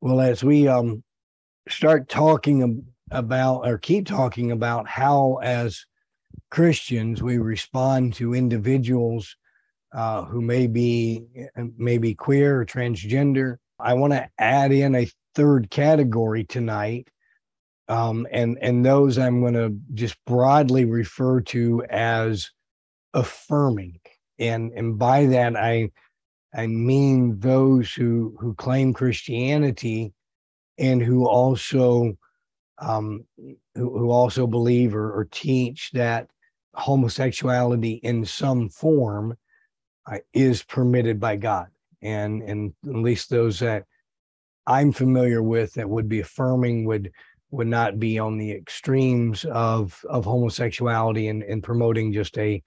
Well, as we start talking about or keep talking about how, as Christians, we respond to individuals who may be queer or transgender, I want to add in a third category tonight, and those I'm going to just broadly refer to as affirming, and by that I mean those who claim Christianity and who also who also believe or teach that homosexuality in some form is permitted by God, and at least those that I'm familiar with that would be affirming would not be on the extremes of homosexuality and promoting just a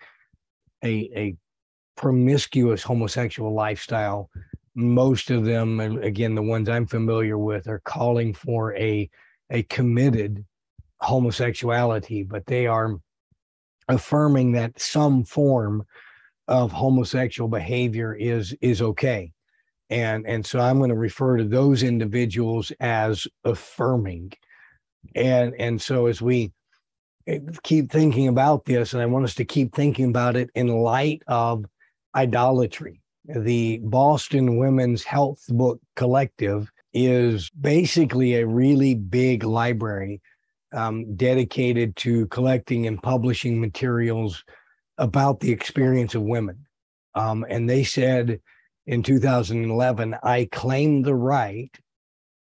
promiscuous homosexual lifestyle. Most of them, and again, the ones I'm familiar with, are calling for a committed homosexuality, but they are affirming that some form of homosexual behavior is okay. And so I'm going to refer to those individuals as affirming. And so as we keep thinking about this, and I want us to keep thinking about it in light of idolatry. The Boston Women's Health Book Collective is basically a really big library dedicated to collecting and publishing materials about the experience of women. And they said in 2011, I claim the right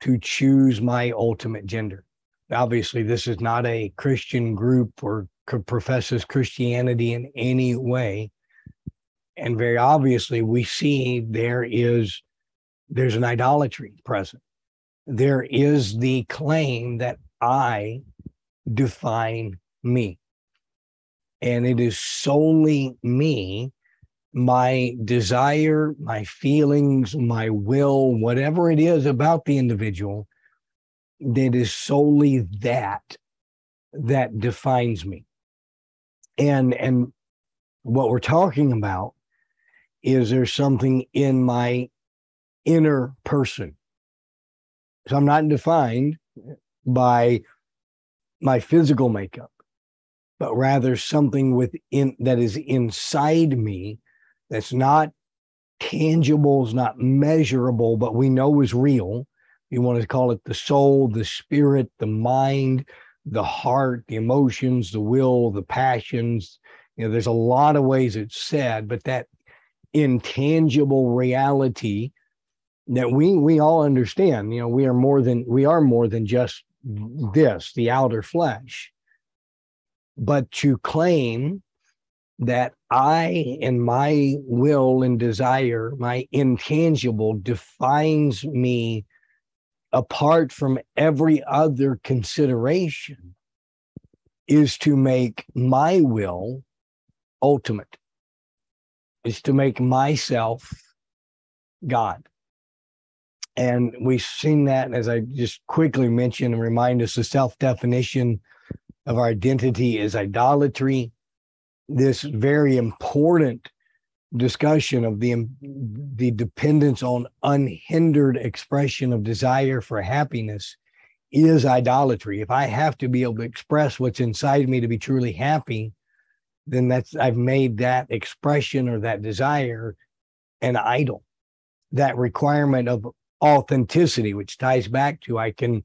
to choose my ultimate gender. Obviously, this is not a Christian group or professes Christianity in any way. And very obviously, we see there's an idolatry present. There is the claim that I define me. And it is solely me, my desire, my feelings, my will, whatever it is about the individual, that is solely that defines me. And what we're talking about is there's something in my inner person. So I'm not defined by my physical makeup, but rather something within that is inside me that's not tangible, is not measurable, but we know is real. You want to call it the soul, the spirit, the mind, the heart, the emotions, the will, the passions. There's a lot of ways it's said, but that intangible reality that we all understand. We are more than just this, the outer flesh. But to claim that I and my will and desire, my intangible, defines me apart from every other consideration is to make my will ultimate, is to make myself God. And we've seen that, as I just quickly mentioned and remind us, the self-definition of our identity is idolatry. This very important discussion of the dependence on unhindered expression of desire for happiness is idolatry. If I have to be able to express what's inside me to be truly happy, then I've made that expression or that desire an idol. That requirement of authenticity, which ties back to I can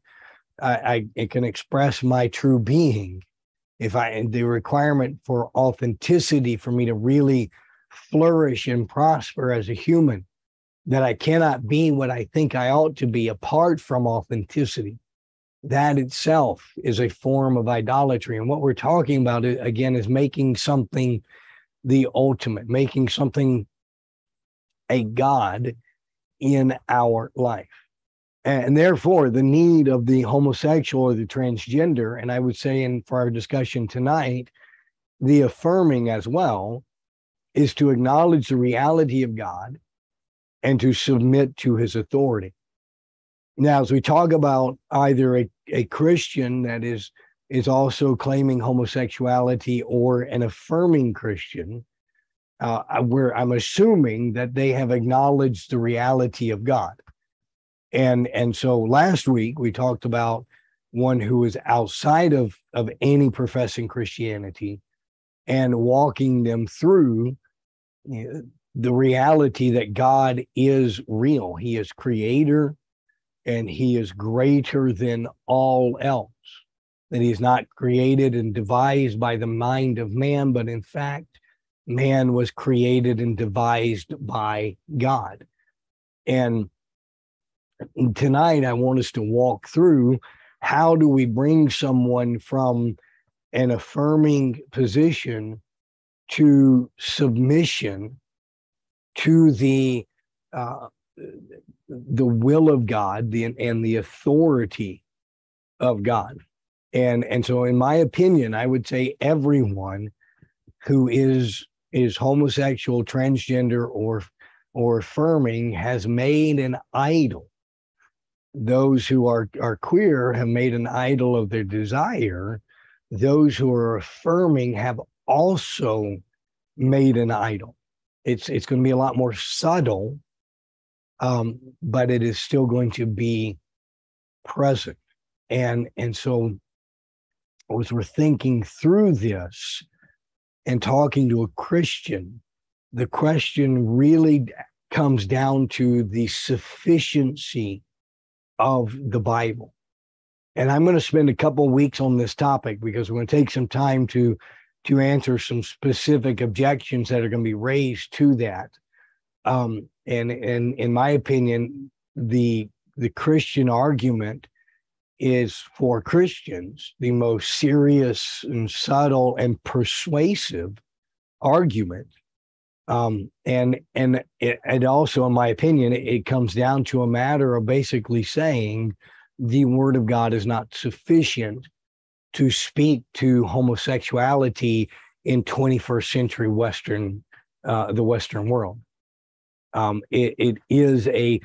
express my true being. The requirement for authenticity for me to really flourish and prosper as a human, that I cannot be what I think I ought to be apart from authenticity. That itself is a form of idolatry. And what we're talking about, again, is making something the ultimate, making something a God in our life. And therefore, the need of the homosexual or the transgender, and I would say for our discussion tonight, the affirming as well, is to acknowledge the reality of God and to submit to his authority. Now, as we talk about either a Christian that is also claiming homosexuality or an affirming Christian, where I'm assuming that they have acknowledged the reality of God. And so last week we talked about one who is outside of any professing Christianity and walking them through the reality that God is real. He is creator and he is greater than all else. That he is not created and devised by the mind of man, but in fact, man was created and devised by God. And tonight, I want us to walk through how do we bring someone from an affirming position to submission to the will of God and the authority of God. And so, in my opinion, I would say everyone who is homosexual, transgender, or affirming has made an idol. Those who are queer have made an idol of their desire. Those who are affirming have also made an idol. It's going to be a lot more subtle, but it is still going to be present. And so as we're thinking through this and talking to a Christian, the question really comes down to the sufficiency of the Bible. And I'm going to spend a couple of weeks on this topic because we're going to take some time to answer some specific objections that are going to be raised to that. And in my opinion, the Christian argument is, for Christians, the most serious and subtle and persuasive argument. And it also, in my opinion, it comes down to a matter of basically saying the Word of God is not sufficient to speak to homosexuality in 21st century the Western world. It is a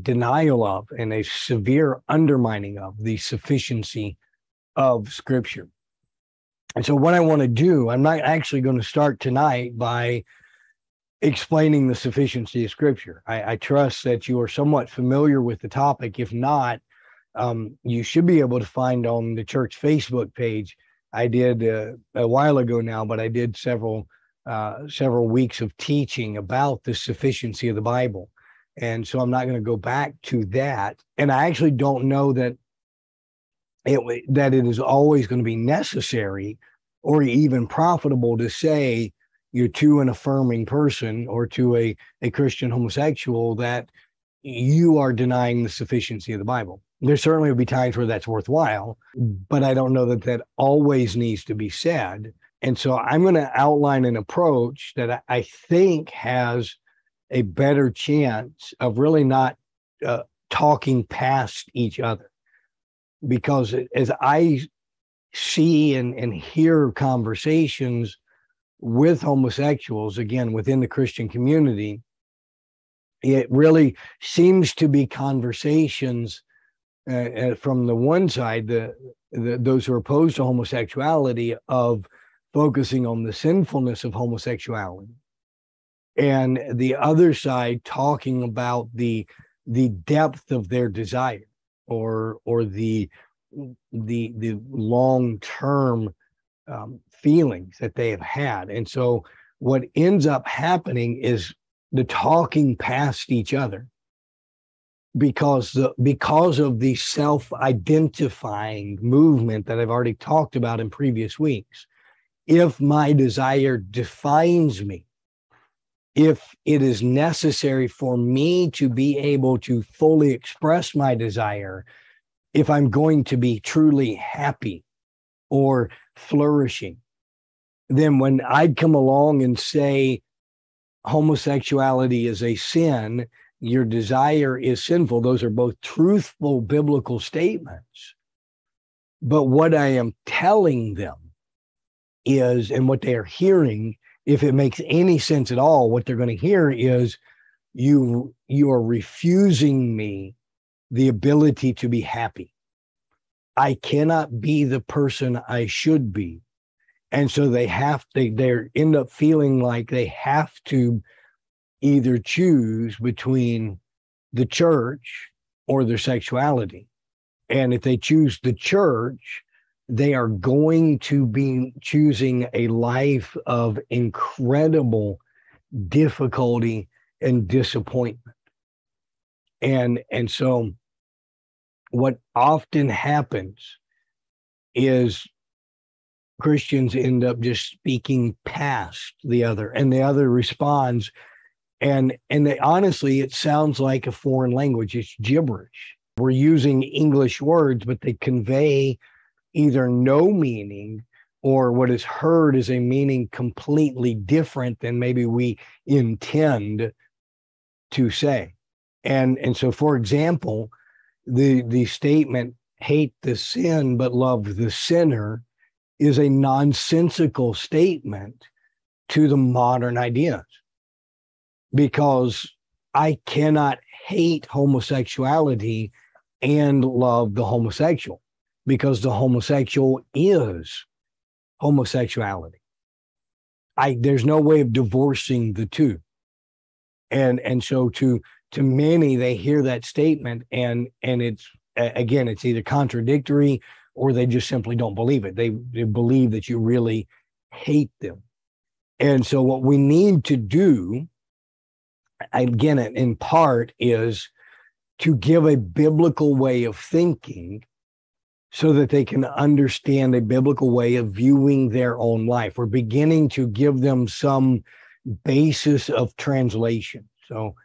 denial of and a severe undermining of the sufficiency of Scripture. And so what I want to do, I'm not actually going to start tonight by explaining the sufficiency of Scripture. I trust that you are somewhat familiar with the topic. If not, you should be able to find on the church Facebook page. I did a while ago now, but I did several weeks of teaching about the sufficiency of the Bible. And so I'm not going to go back to that. And I actually don't know that it is always going to be necessary or even profitable to say you're to an affirming person or to a Christian homosexual that you are denying the sufficiency of the Bible. There certainly will be times where that's worthwhile, but I don't know that always needs to be said. And so I'm going to outline an approach that I think has a better chance of really not talking past each other. Because as I see and hear conversations with homosexuals, again, within the Christian community, it really seems to be conversations from the one side, those who are opposed to homosexuality, of focusing on the sinfulness of homosexuality, and the other side talking about the depth of their desire or the long-term feelings that they have had. And so what ends up happening is the talking past each other because of the self-identifying movement that I've already talked about in previous weeks. If my desire defines me, if it is necessary for me to be able to fully express my desire, if I'm going to be truly happy or flourishing, then when I'd come along and say homosexuality is a sin, your desire is sinful, those are both truthful biblical statements. But what I am telling them is, and what they are hearing, if it makes any sense at all, what they're going to hear is you are refusing me the ability to be happy. I cannot be the person I should be. And so they end up feeling like they have to either choose between the church or their sexuality. And if they choose the church, they are going to be choosing a life of incredible difficulty and disappointment. And so what often happens is Christians end up just speaking past the other, and the other responds. And honestly, it sounds like a foreign language. It's gibberish. We're using English words, but they convey either no meaning, or what is heard is a meaning completely different than maybe we intend to say. And so, for example, the statement, hate the sin but love the sinner, is a nonsensical statement to the modern ideas, because I cannot hate homosexuality and love the homosexual, because the homosexual is homosexuality. There's no way of divorcing the two. And so to many, they hear that statement and it's, again, it's either contradictory or they just simply don't believe it. They believe that you really hate them. And so what we need to do, again, in part, is to give a biblical way of thinking so that they can understand a biblical way of viewing their own life. We're beginning to give them some basis of translation. So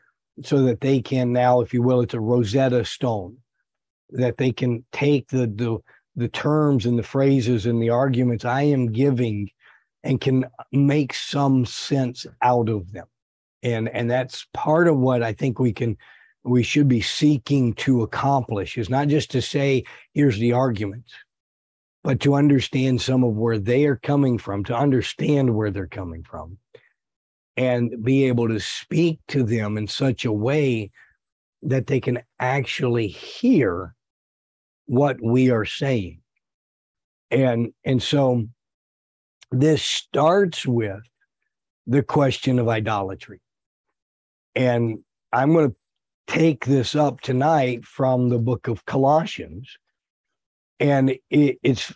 that they can now, if you will, it's a Rosetta Stone, that they can take the terms and the phrases and the arguments I am giving and can make some sense out of them. And that's part of what I think we should be seeking to accomplish, is not just to say, here's the arguments, but to understand some of where they are coming from, to understand where they're coming from, and be able to speak to them in such a way that they can actually hear what we are saying. And so this starts with the question of idolatry. And I'm going to take this up tonight from the book of Colossians. And it's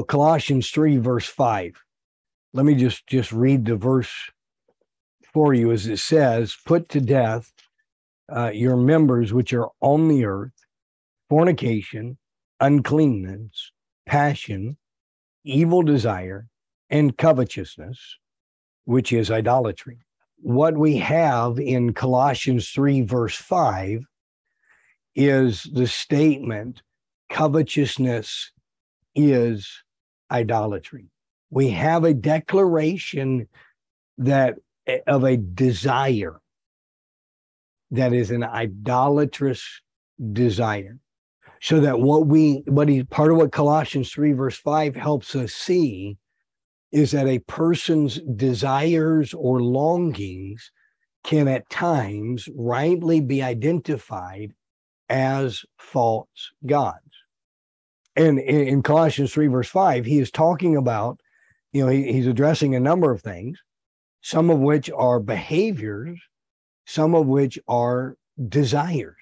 Colossians 3, verse 5. Let me just read the verse for you, as it says, put to death your members which are on the earth, fornication, uncleanness, passion, evil desire, and covetousness, which is idolatry. What we have in Colossians 3, verse 5 is the statement, covetousness is idolatry. We have a declaration that of a desire that is an idolatrous desire. So that part of what Colossians 3, verse 5 helps us see is that a person's desires or longings can at times rightly be identified as false gods. And in Colossians 3, verse 5, he is talking about, he's addressing a number of things, some of which are behaviors, some of which are desires.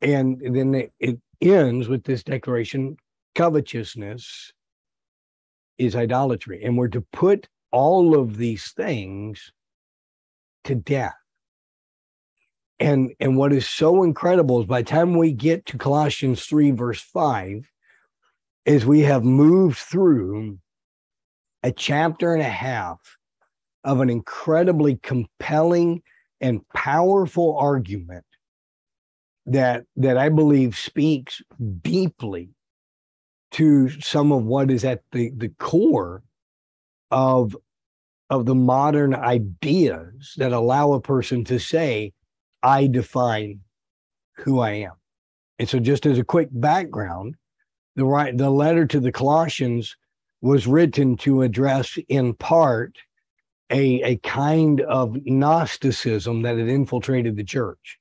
And then it ends with this declaration, covetousness is idolatry. And we're to put all of these things to death. And what is so incredible is by the time we get to Colossians 3, verse 5, is we have moved through a chapter and a half of an incredibly compelling and powerful argument that I believe speaks deeply to some of what is at the core of the modern ideas that allow a person to say, I define who I am. And so just as a quick background, the letter to the Colossians was written to address in part a kind of Gnosticism that had infiltrated the church.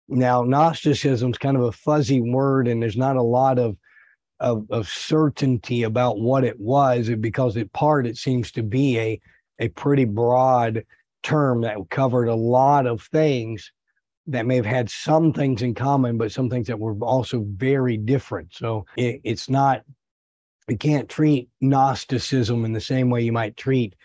Now, Gnosticism is kind of a fuzzy word, and there's not a lot of certainty about what it was, because it seems to be a pretty broad term that covered a lot of things. that may have had some things in common, but some things that were also very different. So it's not, you can't treat Gnosticism in the same way you might treat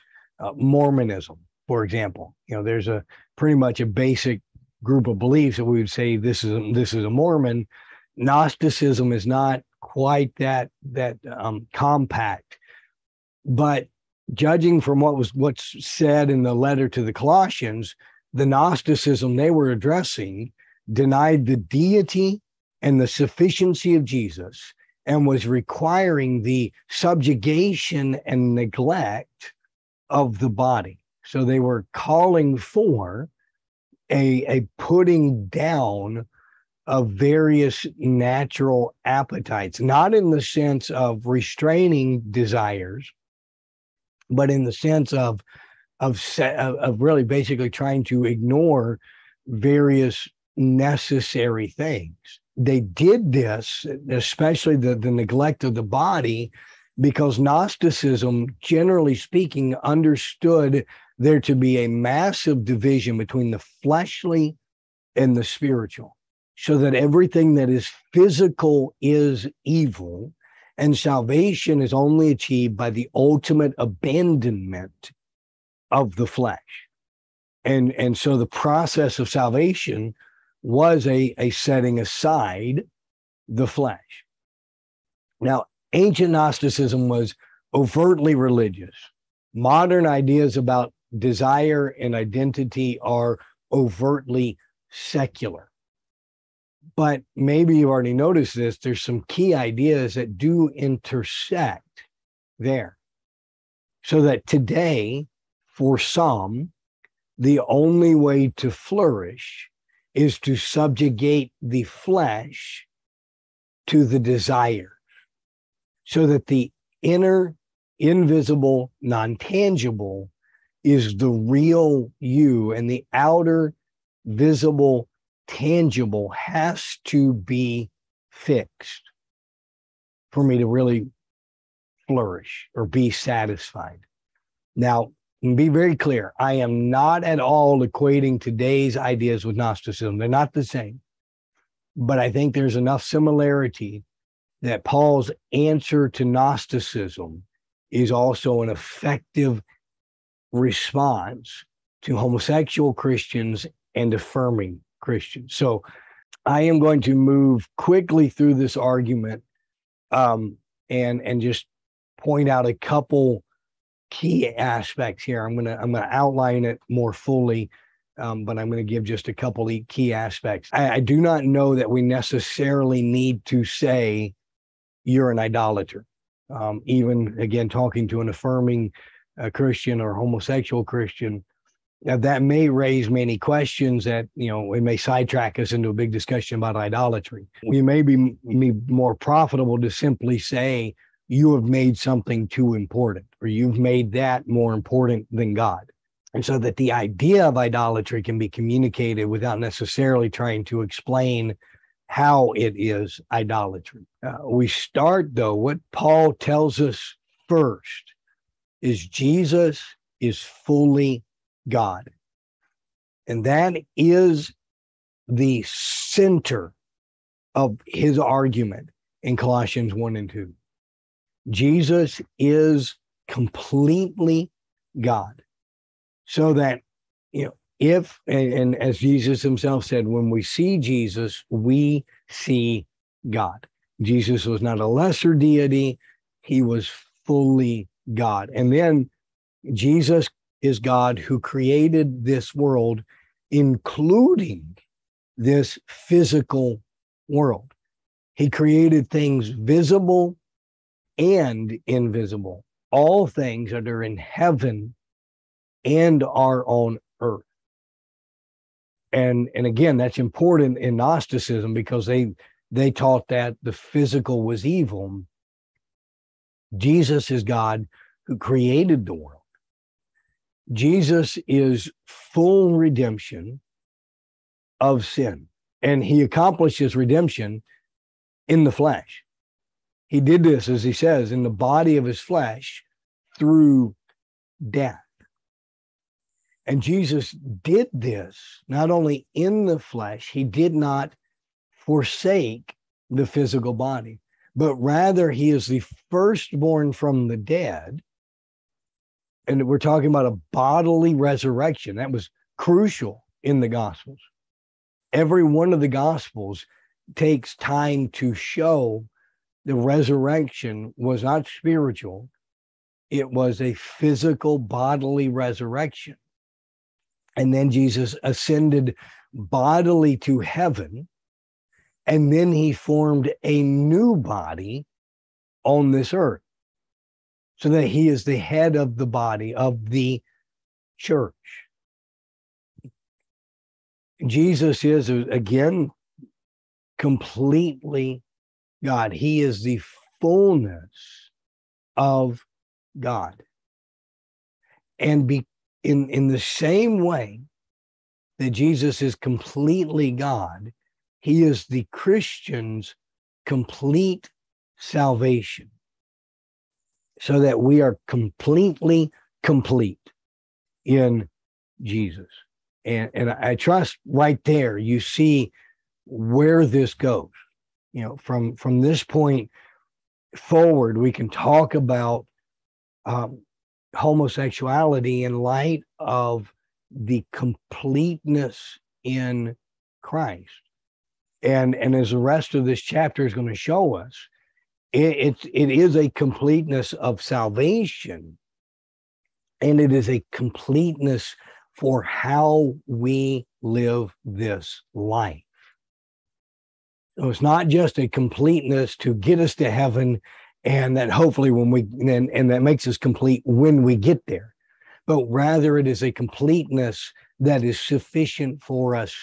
Mormonism, for example. There's a pretty much a basic group of beliefs that we would say this is a Mormon. Gnosticism is not quite that compact, but judging from what's said in the letter to the Colossians, the Gnosticism they were addressing denied the deity and the sufficiency of Jesus, and was requiring the subjugation and neglect of the body. So they were calling for a putting down of various natural appetites, not in the sense of restraining desires, but in the sense of really basically trying to ignore various necessary things. They did this, especially the neglect of the body, because Gnosticism, generally speaking, understood there to be a massive division between the fleshly and the spiritual, so that everything that is physical is evil, and salvation is only achieved by the ultimate abandonment of the flesh. And so the process of salvation was a setting aside the flesh. Now, ancient Gnosticism was overtly religious. Modern ideas about desire and identity are overtly secular. But maybe you've already noticed this, there's some key ideas that do intersect there. So that today, for some, the only way to flourish is to subjugate the flesh to the desire, so that the inner, invisible, non-tangible is the real you, and the outer, visible, tangible has to be fixed for me to really flourish or be satisfied. Now, be very clear, I am not at all equating today's ideas with Gnosticism. They're not the same. But I think there's enough similarity that Paul's answer to Gnosticism is also an effective response to homosexual Christians and affirming Christians. So I am going to move quickly through this argument and just point out a couple key aspects here. I'm gonna outline it more fully, but I'm going to give just a couple of key aspects. I do not know that we necessarily need to say you're an idolater. Even again, talking to an affirming Christian or homosexual Christian, that may raise many questions that, it may sidetrack us into a big discussion about idolatry. We may be more profitable to simply say, you have made something too important, or you've made that more important than God. And so that the idea of idolatry can be communicated without necessarily trying to explain how it is idolatry. We start, though, what Paul tells us first is Jesus is fully God. And that is the center of his argument in Colossians 1 and 2. Jesus is completely God. So that, if, and as Jesus himself said, when we see Jesus, we see God. Jesus was not a lesser deity. He was fully God. And then Jesus is God who created this world, including this physical world. He created things visible and invisible, all things that are in heaven and are on earth. And again, that's important in Gnosticism because they taught that the physical was evil. Jesus is God who created the world. Jesus is full redemption of sin, and he accomplishes redemption in the flesh. He did this, as he says, in the body of his flesh through death. And Jesus did this not only in the flesh, he did not forsake the physical body, but rather he is the firstborn from the dead. And we're talking about a bodily resurrection. That was crucial in the Gospels. Every one of the Gospels takes time to show the resurrection was not spiritual. It was a physical bodily resurrection. And then Jesus ascended bodily to heaven. And then he formed a new body on this earth, so that he is the head of the body of the church. Jesus is, again, completely God. He is the fullness of God. And in the same way that Jesus is completely God, he is the Christian's complete salvation, so that we are completely complete in Jesus. And I trust right there you see where this goes. From this point forward, we can talk about homosexuality in light of the completeness in Christ. And as the rest of this chapter is going to show us, it is a completeness of salvation, and it is a completeness for how we live this life. So it's not just a completeness to get us to heaven, and that hopefully and that makes us complete when we get there, but rather it is a completeness that is sufficient for us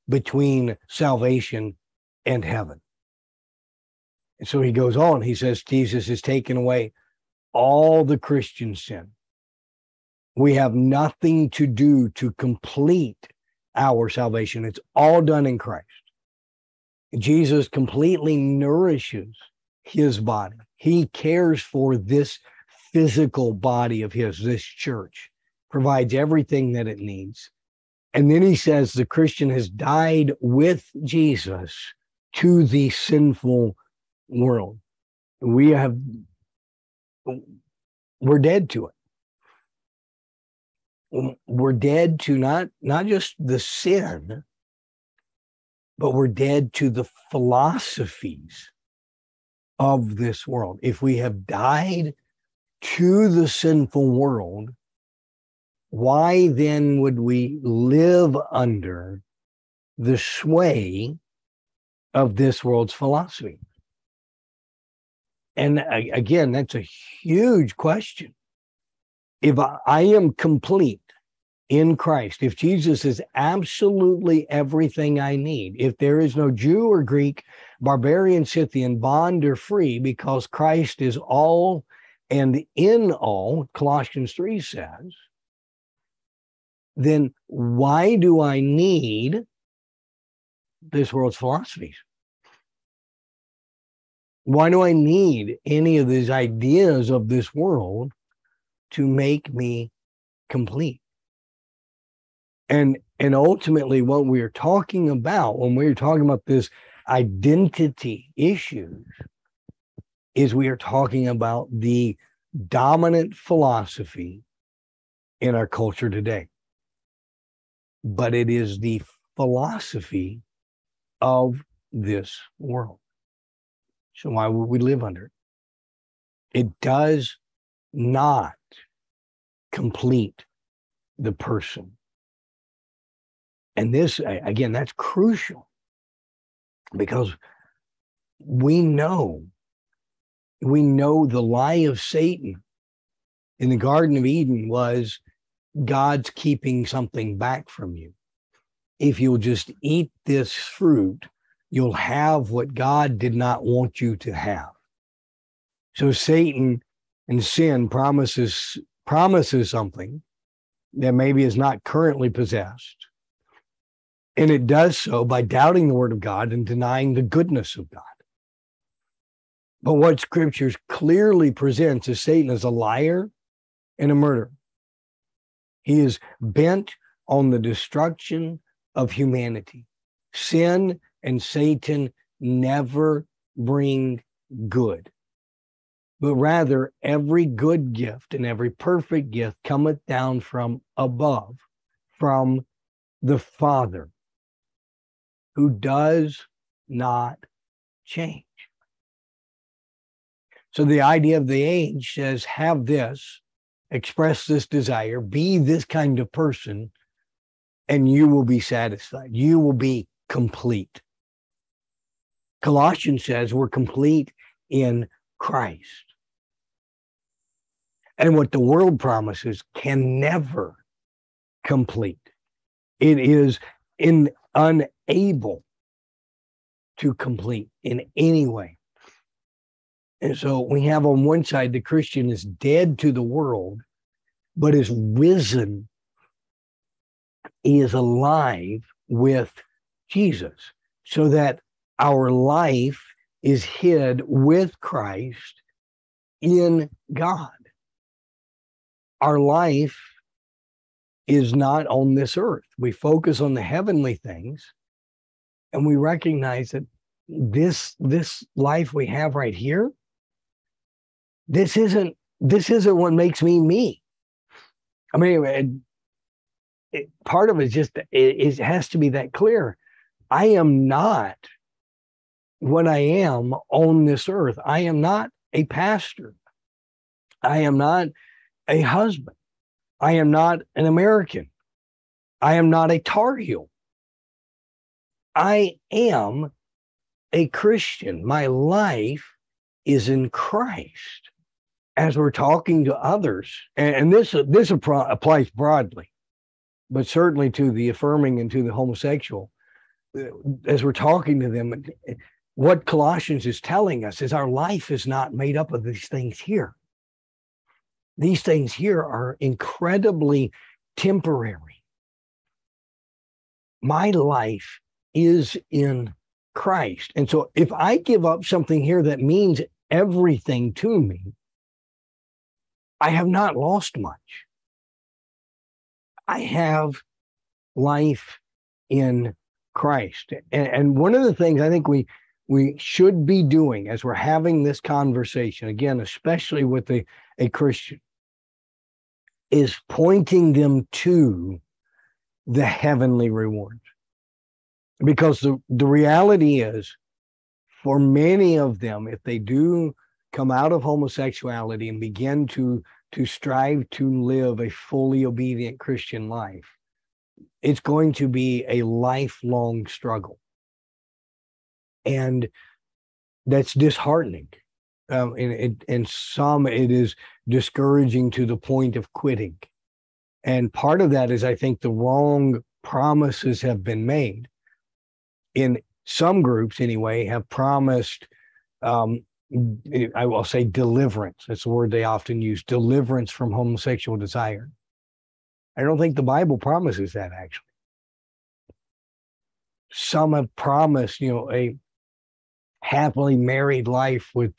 between salvation and heaven. And so he goes on, he says, Jesus has taken away all the Christian sin. We have nothing to do to complete our salvation. It's all done in Christ. Jesus completely nourishes his body. He cares for this physical body of his, this church, provides everything that it needs. And then he says the Christian has died with Jesus to the sinful world. We're dead to it. We're dead to not just the sin, but we're dead to the philosophies of this world. If we have died to the sinful world, why then would we live under the sway of this world's philosophy? And again, that's a huge question. If I am complete in Christ, if Jesus is absolutely everything I need, if there is no Jew or Greek, barbarian, Scythian, bond or free, because Christ is all and in all, Colossians 3 says, then why do I need this world's philosophies? Why do I need any of these ideas of this world to make me complete? And ultimately, what we're talking about when we're talking about this identity issues is we are talking about the dominant philosophy in our culture today. But it is the philosophy of this world. So why would we live under it? It does not complete the person. And this, again, that's crucial, because we know the lie of Satan in the Garden of Eden was God's keeping something back from you. If you'll just eat this fruit, you'll have what God did not want you to have. So Satan and sin promises something that maybe is not currently possessed. And it does so by doubting the word of God and denying the goodness of God. But what scriptures clearly presents is Satan as a liar and a murderer. He is bent on the destruction of humanity. Sin and Satan never bring good, but rather every good gift and every perfect gift cometh down from above, from the Father, who does not change. So the idea of the age says, have this, express this desire, be this kind of person, and you will be satisfied. You will be complete. Colossians says we're complete in Christ. And what the world promises can never complete. It is unable to complete in any way. And so we have on one side, the Christian is dead to the world, but is risen. He is alive with Jesus, so that our life is hid with Christ in God. Our life is not on this earth. We focus on the heavenly things, and we recognize that this life we have right here, this isn't what makes me me. I mean, part of it is just, it has to be that clear. I am not what I am on this earth. I am not a pastor. I am not a husband. I am not an American. I am not a Tar Heel. I am a Christian. My life is in Christ. As we're talking to others, and this applies broadly, but certainly to the affirming and to the homosexual, as we're talking to them, what Colossians is telling us is our life is not made up of these things here. These things here are incredibly temporary. My life is in Christ. And so if I give up something here that means everything to me, I have not lost much. I have life in Christ. And one of the things I think we should be doing as we're having this conversation, again, especially with a Christian, is pointing them to the heavenly rewards. Because the reality is, for many of them, if they do come out of homosexuality and begin to strive to live a fully obedient Christian life, it's going to be a lifelong struggle. And that's disheartening. And some, it is discouraging to the point of quitting. And part of that is, I think, the wrong promises have been made. In some groups, anyway, have promised, I will say deliverance. That's the word they often use, deliverance from homosexual desire. I don't think the Bible promises that, actually. Some have promised, a happily married life with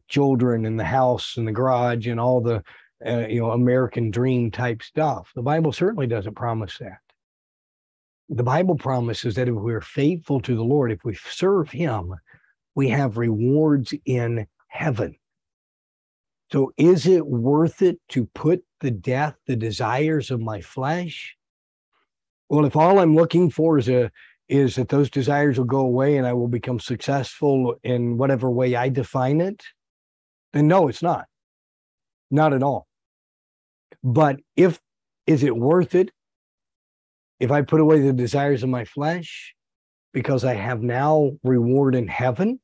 children in the house and the garage and all the, American dream type stuff. The Bible certainly doesn't promise that. The Bible promises that if we're faithful to the Lord, if we serve Him, we have rewards in heaven. So is it worth it to put to death the desires of my flesh? Well, if all I'm looking for is that those desires will go away and I will become successful in whatever way I define it, then no, it's not. Not at all. But is it worth it if I put away the desires of my flesh because I have now reward in heaven?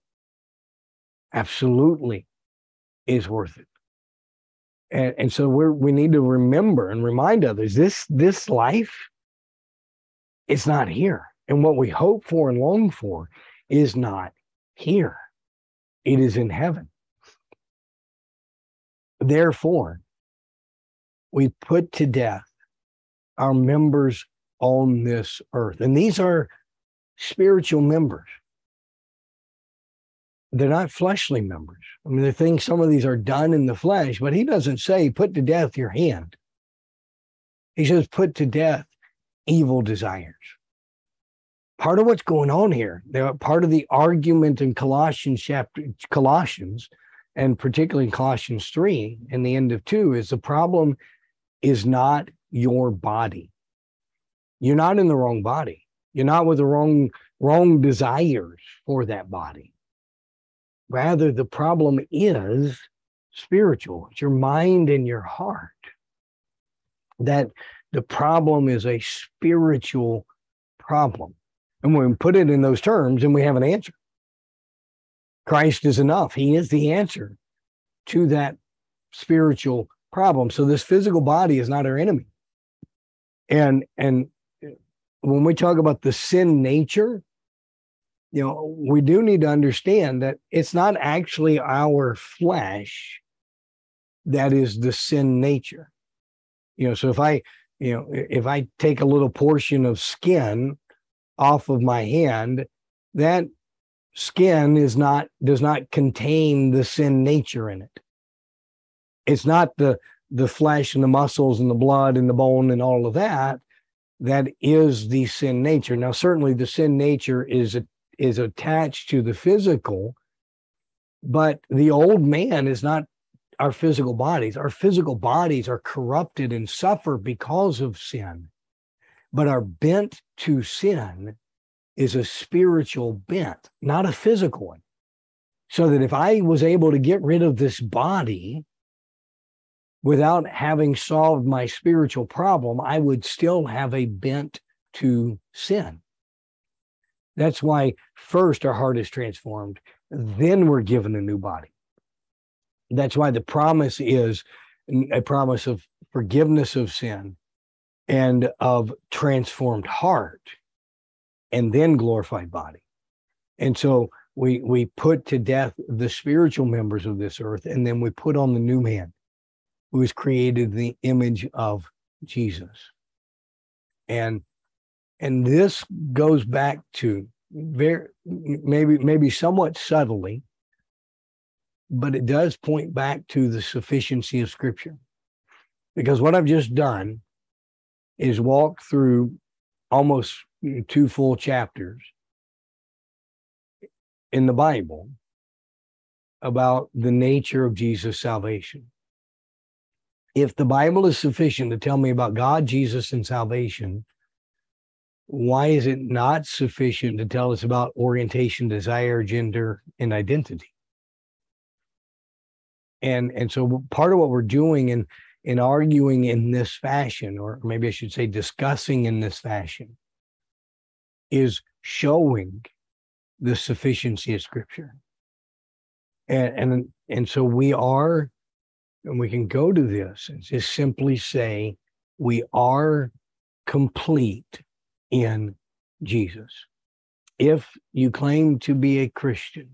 Absolutely is worth it. And so we need to remember and remind others, this life is not here. And what we hope for and long for is not here. It is in heaven. Therefore, we put to death our members on this earth. And these are spiritual members. They're not fleshly members. I mean, they think some of these are done in the flesh, but he doesn't say, put to death your hand. He says, put to death evil desires. Part of what's going on here, part of the argument in Colossians, and particularly in Colossians 3 and the end of 2, is the problem is not your body. You're not in the wrong body. You're not with the wrong desires for that body. Rather, the problem is spiritual. It's your mind and your heart. That the problem is a spiritual problem. And when we put it in those terms, and we have an answer. Christ is enough. He is the answer to that spiritual problem. So this physical body is not our enemy. And when we talk about the sin nature, we do need to understand that it's not actually our flesh that is the sin nature. So if I take a little portion of skin off of my hand, that skin does not contain the sin nature in it. It's not the flesh and the muscles and the blood and the bone and all of that is the sin nature. Now, certainly the sin nature is attached to the physical, but the old man is not our physical bodies. Our physical bodies are corrupted and suffer because of sin. But our bent to sin is a spiritual bent, not a physical one. So that if I was able to get rid of this body without having solved my spiritual problem, I would still have a bent to sin. That's why first our heart is transformed, then we're given a new body. That's why the promise is a promise of forgiveness of sin and of transformed heart, and then glorified body. And so we put to death the spiritual members of this earth, and then we put on the new man, who is created in the image of Jesus. And this goes back to maybe somewhat subtly, but it does point back to the sufficiency of Scripture. Because what I've just done is walk through almost 2 full chapters in the Bible about the nature of Jesus' salvation. If the Bible is sufficient to tell me about God, Jesus, and salvation, why is it not sufficient to tell us about orientation, desire, gender, and identity? And so part of what we're doing in arguing in this fashion, or maybe I should say discussing in this fashion, is showing the sufficiency of Scripture. And so we are, and we can go to this and just simply say, we are complete in Jesus. If you claim to be a Christian,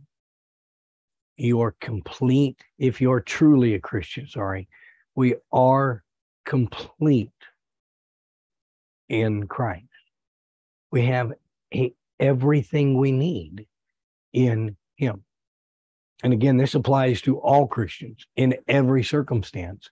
you are complete. If you're truly a Christian, we are complete in Christ. We have everything we need in Him. And again, this applies to all Christians in every circumstance.